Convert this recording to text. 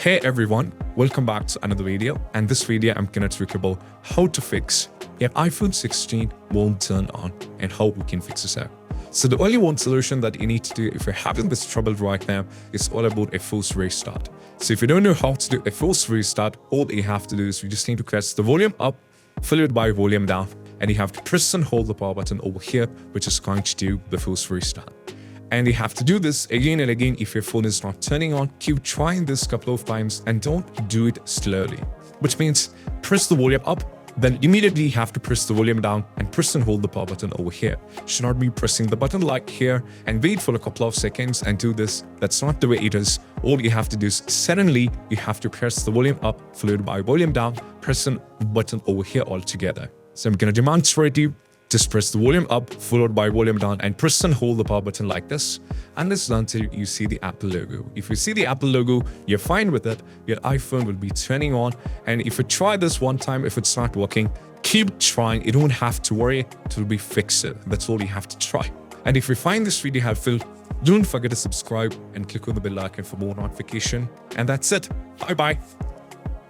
Hey everyone, welcome back to another video. And this video I'm gonna talk about how to fix your iPhone 16 won't turn on and how we can fix this out. So the only one solution that you need to do if you're having this trouble right now is all about a forced restart. So if you don't know how to do a forced restart, all you have to do is you just need to press the volume up followed by volume down, and you have to press and hold the power button over here, which is going to do the forced restart. And you have to do this again and again. If your phone is not turning on, keep trying this a couple of times and don't do it slowly. Which means press the volume up, then immediately you have to press the volume down and press and hold the power button over here. You should not be pressing the button like here and wait for a couple of seconds and do this. That's not the way it is. All you have to do is suddenly you have to press the volume up followed by volume down, press the button over here all together. So I'm going to demonstrate you. Just press the volume up followed by volume down and press and hold the power button like this, and it's done till you see the Apple logo. If you see the Apple logo, you're fine with it. Your iPhone will be turning on. And if you try this one time, if it's not working, keep trying. You don't have to worry, it will be fixed. That's all you have to try. And if you find this video helpful, don't forget to subscribe and click on the bell icon for more notification. And that's it. Bye bye.